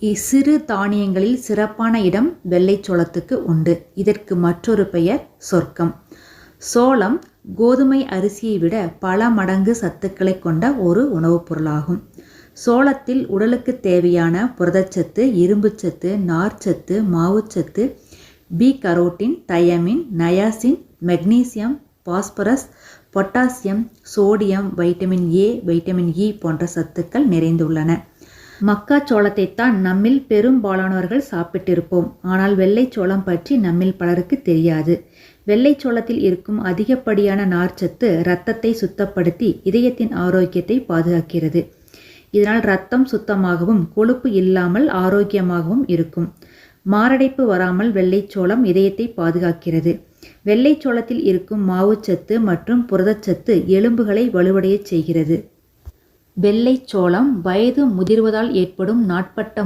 சிறு தானியங்களில் சிறப்பான இடம் வெள்ளைச்சோளத்துக்கு உண்டு. இதற்கு மற்றொரு பெயர் சொர்க்கம். சோளம் கோதுமை அரிசியை விட பல மடங்கு சத்துக்களை கொண்ட ஒரு உணவுப் பொருளாகும். சோளத்தில் உடலுக்கு தேவையான புரதச்சத்து, இரும்புச்சத்து, நார்ச்சத்து, மாவுச்சத்து, B carotene, thiamine, niacin, magnesium, phosphorus, potassium, sodium, vitamin A, vitamin E போன்ற சத்துக்கள் நிறைந்துள்ளன. மக்காச்சோளத்தைத்தான் நம்மில் பெரும்பாலானவர்கள் சாப்பிட்டிருப்போம். ஆனால் வெள்ளைச்சோளம் பற்றி நம்மில் பலருக்கு தெரியாது. வெள்ளைச்சோளத்தில் இருக்கும் அதிகப்படியான நார்ச்சத்து இரத்தத்தை சுத்தப்படுத்தி இதயத்தின் ஆரோக்கியத்தை பாதுகாக்கிறது. இதனால் இரத்தம் சுத்தமாகவும் கொழுப்பு இல்லாமல் ஆரோக்கியமாகவும் இருக்கும். மாரடைப்பு வராமல் வெள்ளைச்சோளம் இதயத்தை பாதுகாக்கிறது. வெள்ளைச்சோளத்தில் இருக்கும் மாவுச்சத்து மற்றும் புரதச்சத்து எலும்புகளை வலுவடையச் செய்கிறது. வெள்ளைச்சோளம் வயது முதிர்வதால் ஏற்படும் நாட்பட்ட